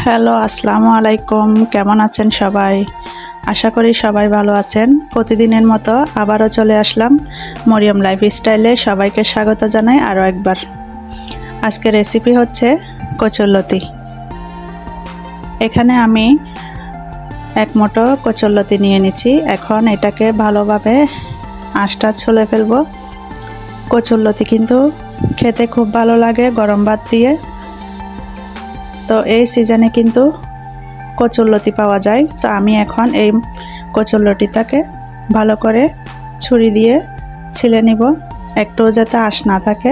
Hello, আসসালামু আলাইকুম। কেমন আছেন সবাই? আশা করি সবাই ভালো আছেন। প্রতিদিনের মতো আবারও চলে আসলাম মরিয়ম লাইফস্টাইলে। সবাইকে স্বাগত জানাই আরও একবার। আজকে রেসিপি হচ্ছে কচুরলতি। এখানে আমি এক মুঠো কচুরলতি নিয়ে নিচ্ছি। এখন এটাকে ভালোভাবে আঁশটা ছুলে ফেলবো। কচুরলতি কিন্তু খেতে খুব ভালো লাগে গরম ভাত দিয়ে। তো এই সিজনে কিন্তু কচুরলতি পাওয়া যায়। তো আমি এখন এই কচুরলতিটাকে ভালো করে ছুরি দিয়ে ছিলে নিব, একটু যাতে আঁশ না থাকে।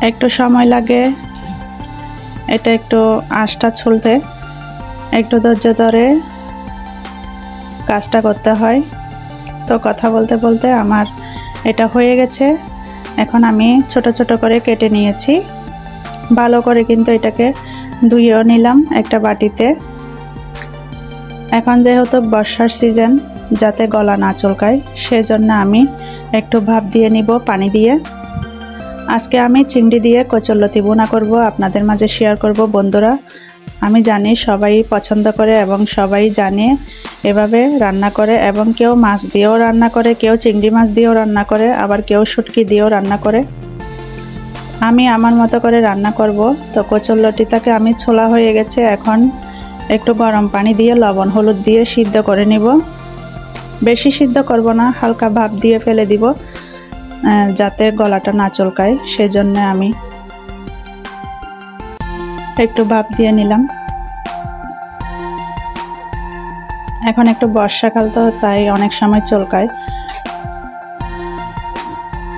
একটু সময় লাগে এটা একটু আঁশটা ছুলতে, একটু ধৈর্য ধরে কাজটা করতে হয়। তো কথা বলতে বলতে আমার এটা হয়ে গেছে। এখন আমি ছোট ছোট করে কেটে নিয়েছি। ভালো করে কিন্তু এটাকে ধুয়েও নিলাম একটা বাটিতে। এখন যেহেতু বর্ষার সিজন, যাতে গলা না চুলকায় সেজন্য আমি একটু ভাপ দিয়ে নিব পানি দিয়ে। আজকে আমি চিংড়ি দিয়ে কচুরলতি ভুনা করব, আপনাদের মাঝে শেয়ার করব। বন্ধুরা, আমি জানি সবাই পছন্দ করে এবং সবাই জানে এভাবে রান্না করে, এবং কেউ মাছ দিয়েও রান্না করে, কেউ চিংড়ি মাছ দিয়েও রান্না করে, আবার কেউ শুটকি দিয়েও রান্না করে। আমি আমার মতো করে রান্না করব। তো কচুরলতিটাকে আমি ছোলা হয়ে গেছে, এখন একটু গরম পানি দিয়ে লবণ হলুদ দিয়ে সিদ্ধ করে নিব। বেশি সিদ্ধ করব না, হালকা ভাপ দিয়ে ফেলে দিব যাতে গলাটা না চুলকায়। সেজন্য আমি একটু ভাপ দিয়ে নিলাম। এখন একটু বর্ষাকাল, তো তাই অনেক সময় চুলকায়।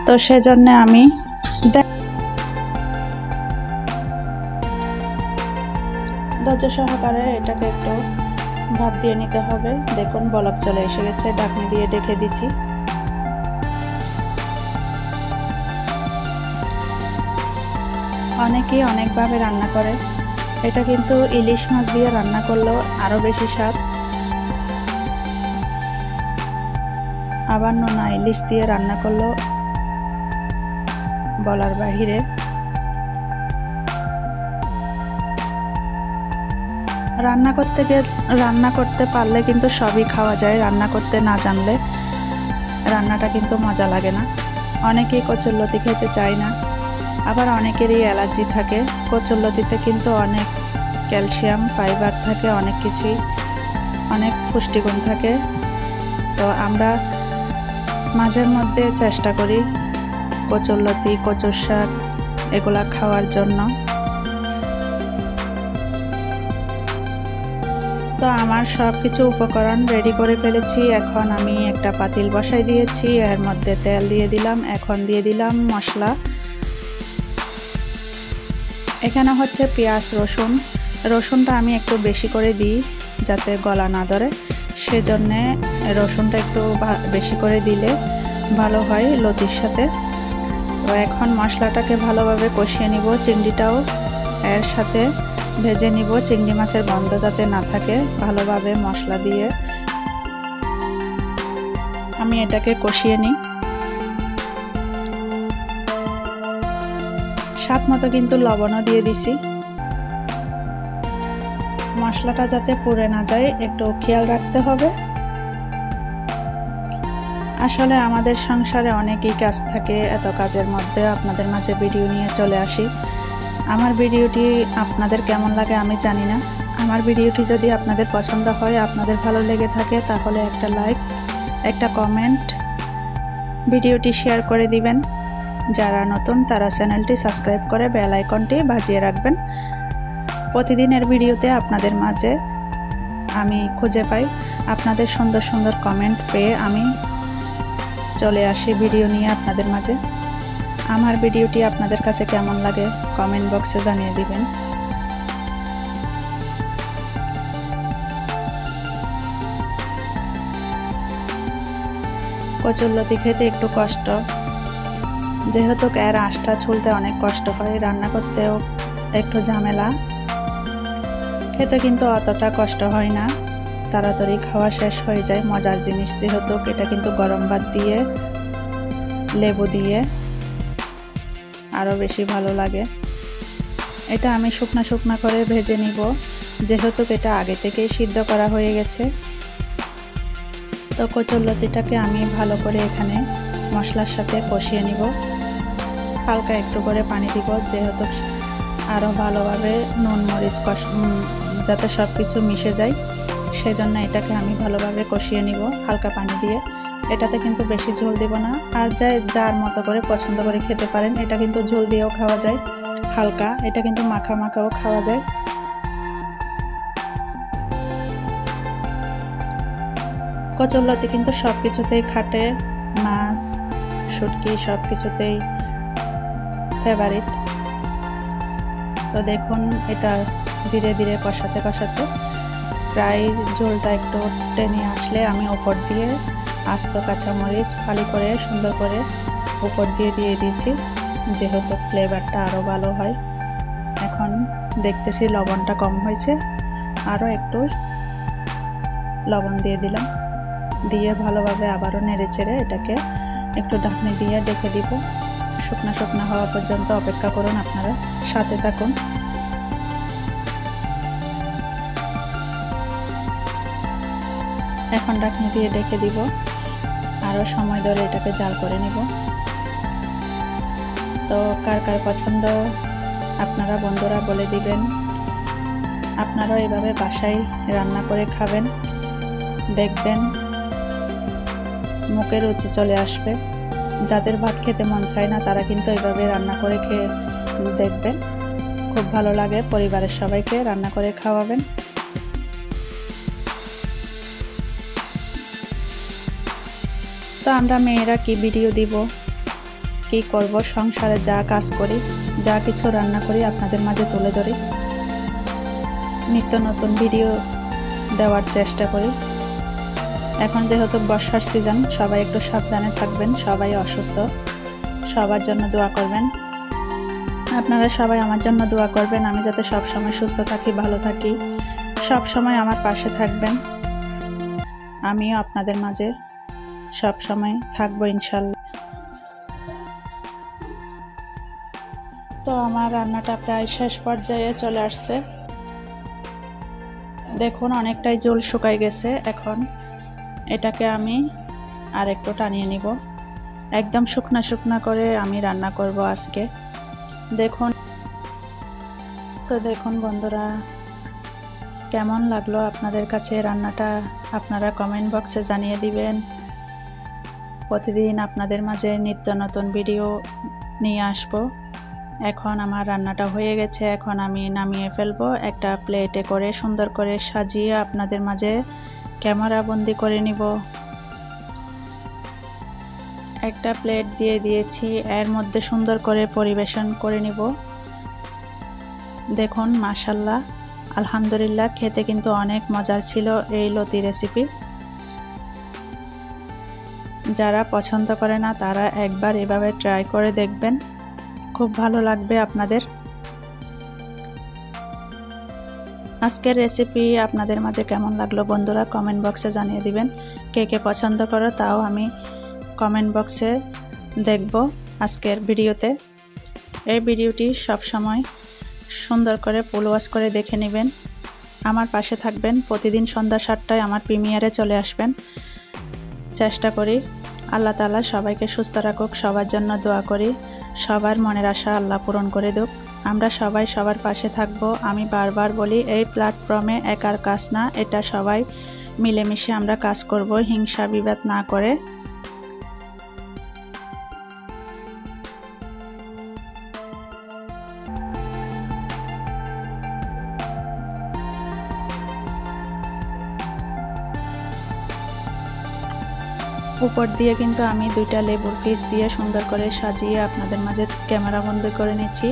তো সেজন্য আমি ধৈর্য সহকারে এটাকে একটু ভাপ দিয়ে নিতে হবে। দেখুন বলক চলে এসে গেছে, ঢাকনি দিয়ে ঢেকে দিছি। অনেকেই অনেকভাবে রান্না করে। এটা কিন্তু ইলিশ মাছ দিয়ে রান্না করলেও আরও বেশি স্বাদ। আবার নোনা ইলিশ দিয়ে রান্না করলেও বলার বাহিরে। রান্না করতে পারলে কিন্তু সবই খাওয়া যায়। রান্না করতে না জানলে রান্নাটা কিন্তু মজা লাগে না। অনেকেই কচুরলতি খেতে চায় না, আবার অনেকেরই অ্যালার্জি থাকে। কচুরলতিতে কিন্তু অনেক ক্যালসিয়াম, ফাইবার থাকে, অনেক কিছুই, অনেক পুষ্টিগুণ থাকে। তো আমরা মাঝের মধ্যে চেষ্টা করি কচুরলতি, কচুর শাক এগুলা খাওয়ার জন্য। তো আমার সব কিছু উপকরণ রেডি করে ফেলেছি। এখন আমি একটা পাতিল বসাই দিয়েছি, এর মধ্যে তেল দিয়ে দিলাম। এখন দিয়ে দিলাম মশলা। এখানে হচ্ছে পেঁয়াজ, রসুনটা আমি একটু বেশি করে দিই যাতে গলা না ধরে। সেজন্যে রসুনটা একটু বেশি করে দিলে ভালো হয় লতির সাথে। তো এখন মশলাটাকে ভালোভাবে কষিয়ে নিব। চিংড়িটাও এর সাথে ভেজে নিব, চিংড়ি মাছের গন্ধ যাতে না থাকে। ভালোভাবে মশলা দিয়ে আমি এটাকে কষিয়ে নিই। স্বাদ মতো কিন্তু লবণও দিয়ে দিছি। মশলাটা যাতে পুড়ে না যায় একটু খেয়াল রাখতে হবে। আসলে আমাদের সংসারে অনেকই কাজ থাকে, এত কাজের মধ্যে আপনাদের মাঝে ভিডিও নিয়ে চলে আসি। আমার ভিডিওটি আপনাদের কেমন লাগে আমি জানি না। আমার ভিডিওটি যদি আপনাদের পছন্দ হয়, আপনাদের ভালো লেগে থাকে, তাহলে একটা লাইক, একটা কমেন্ট, ভিডিওটি শেয়ার করে দিবেন। যারা নতুন তারা চ্যানেলটি সাবস্ক্রাইব করে বেল আইকনটি বাজিয়ে রাখবেন। প্রতিদিনের ভিডিওতে আপনাদের মাঝে আমি খুঁজে পাই আপনাদের সুন্দর সুন্দর কমেন্ট পেয়ে আমি চলে আসি ভিডিও নিয়ে আপনাদের মাঝে। আমার ভিডিওটি আপনাদের কাছে কেমন লাগে কমেন্ট বক্সে জানিয়ে দিবেন। কচুরলতি খেতে একটু কষ্ট, যেহেতু এর আঁশটা ছুলতে অনেক কষ্ট হয়, রান্না করতেও একটু ঝামেলা। খেতে কিন্তু অতটা কষ্ট হয় না, তাড়াতাড়ি খাওয়া শেষ হয়ে যায়। মজার জিনিস যেহেতু, এটা কিন্তু গরম ভাত দিয়ে লেবু দিয়ে আরও বেশি ভালো লাগে। এটা আমি শুকনা শুকনা করে ভেজে নিব, যেহেতু এটা আগে থেকেই সিদ্ধ করা হয়ে গেছে। তো কচুরলতিটাকে আমি ভালো করে এখানে মশলার সাথে কষিয়ে নিব। হালকা একটু করে পানি দিব, যেহেতু আরও ভালোভাবে নুন মরিচ যাতে সব কিছু মিশে যায়, সেজন্য এটাকে আমি ভালোভাবে কষিয়ে নিব হালকা পানি দিয়ে। এটাতে কিন্তু বেশি ঝোল দিব না, আর যার মতো করে পছন্দ করে খেতে পারেন। এটা কিন্তু ঝোল দিয়েও খাওয়া যায় হালকা, এটা কিন্তু মাখা মাখাও খাওয়া যায়। কচুরলতি কিন্তু সব কিছুতেই খাটে, মাছ শুটকি সব কিছুতেই ফেভারিট। তো দেখুন এটা ধীরে ধীরে কষাতে কষাতে প্রায় ঝোলটা একটু টেনে আসলে আমি উপর দিয়ে আস্ত কাঁচামরিচ ফালি করে সুন্দর করে উপর দিয়ে দিয়েছি, যেহেতু ফ্লেভারটা আরও ভালো হয়। এখন দেখতেছি লবণটা কম হয়েছে, আরও একটু লবণ দিয়ে দিলাম। দিয়ে ভালোভাবে আবারও নেড়ে চেড়ে এটাকে একটু ঢাকনি দিয়ে ডেকে দিব। শুকনা শুকনা হওয়া পর্যন্ত অপেক্ষা করুন, আপনারা সাথে থাকুন। এখন ঢাকনি দিয়ে ডেকে দিব, আরও সময় ধরে এটাকে জাল করে নিব। তো কার কার পছন্দ আপনারা বন্ধুরা বলে দিবেন। আপনারাও এভাবে বাসায় রান্না করে খাবেন, দেখবেন মুখে রুচি চলে আসবে। যাদের ভাত খেতে মন চায় না তারা কিন্তু এভাবে রান্না করে খেয়ে দেখবেন, খুব ভালো লাগে। পরিবারের সবাইকে রান্না করে খাওয়াবেন। তো আমরা মেয়েরা কি ভিডিও দিব, কি করব, সংসারে যা কাজ করি, যা কিছু রান্না করি আপনাদের মাঝে তুলে ধরি, নিত্য নতুন ভিডিও দেওয়ার চেষ্টা করি। এখন যেহেতু বর্ষার সিজন, সবাই একটু সাবধানে থাকবেন, সবাই অসুস্থ, সবার জন্য দোয়া করবেন। আপনারা সবাই আমার জন্য দোয়া করবেন, আমি যাতে সব সময় সুস্থ থাকি, ভালো থাকি, সব সময় আমার পাশে থাকবেন। আমিও আপনাদের মাঝে সব সময় থাকবো ইনশাল্লাহ। তো আমার রান্নাটা প্রায় শেষ পর্যায়ে চলে আসছে। দেখুন অনেকটাই জল শুকাই গেছে। এখন এটাকে আমি আর একটু টানিয়ে নিব, একদম শুকনা শুকনা করে আমি রান্না করব আজকে। দেখুন তো দেখুন বন্ধুরা, কেমন লাগলো আপনাদের কাছে রান্নাটা আপনারা কমেন্ট বক্সে জানিয়ে দিবেন। প্রতিদিন আপনাদের মাঝে নিত্য নতুন ভিডিও নিয়ে আসব। এখন আমার রান্নাটা হয়ে গেছে, এখন আমি নামিয়ে ফেলবো। একটা প্লেটে করে সুন্দর করে সাজিয়ে আপনাদের মাঝে ক্যামেরা বন্দি করে নিব। একটা প্লেট দিয়ে দিয়েছি, এর মধ্যে সুন্দর করে পরিবেশন করে নিব। দেখুন মাশাআল্লাহ, আলহামদুলিল্লাহ, খেতে কিন্তু অনেক মজার ছিল এই লতি রেসিপি। যারা পছন্দ করে না তারা একবার এভাবে ট্রাই করে দেখবেন, খুব ভালো লাগবে আপনাদের। আজকের রেসিপি আপনাদের মাঝে কেমন লাগলো বন্ধুরা কমেন্ট বক্সে জানিয়ে দিবেন। কে কে পছন্দ করো তাও আমি কমেন্ট বক্সে দেখব আজকের ভিডিওতে। এই ভিডিওটি সব সময় সুন্দর করে ফুল ওয়াচ করে দেখে নেবেন। আমার পাশে থাকবেন, প্রতিদিন সন্ধ্যা 7টায় আমার প্রিমিয়ারে চলে আসবেন। চেষ্টা করি আল্লাহ তাআলা সবাইকে সুস্থ রাখুক, সবার জন্য দোয়া করি, সবার মনের আশা আল্লাহ পূরণ করে দেব। আমরা সবাই সবার পাশে থাকব। আমি বারবার বলি এই প্ল্যাটফর্মে একার কাজ না, এটা সবাই মিলেমিশে আমরা কাজ করব, হিংসা বিবাদ না করে। উপর দিয়ে কিন্তু আমি 2টা লেবুর পিস দিয়ে সুন্দর করে সাজিয়ে আপনাদের মাঝে ক্যামেরা বন্দি করে নিচ্ছি।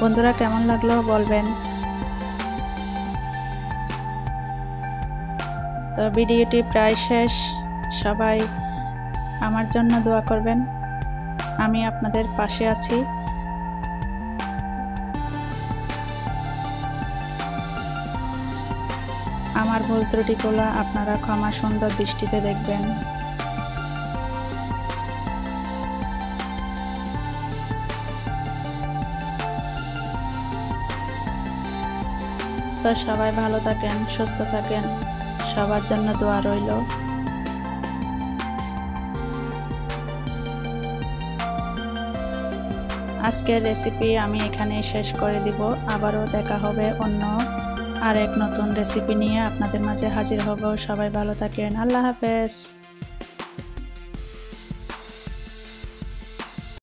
বন্ধুরা কেমন লাগলো বলবেন। তো ভিডিওটি প্রায় শেষ, সবাই আমার জন্য দোয়া করবেন, আমি আপনাদের পাশে আছি। আমার ভুল ত্রুটিগুলো আপনারা ক্ষমা সুন্দর দৃষ্টিতে দেখবেন। তো সবাই ভালো থাকেন, সুস্থ থাকেন, সবার জন্য দোয়া রইল। আজকের রেসিপি আমি এখানেই শেষ করে দিব। আবারও দেখা হবে অন্য আরেক নতুন রেসিপি নিয়ে আপনাদের মাঝে হাজির হব। সবাই ভালো থাকেন। আল্লাহ হাফেজ।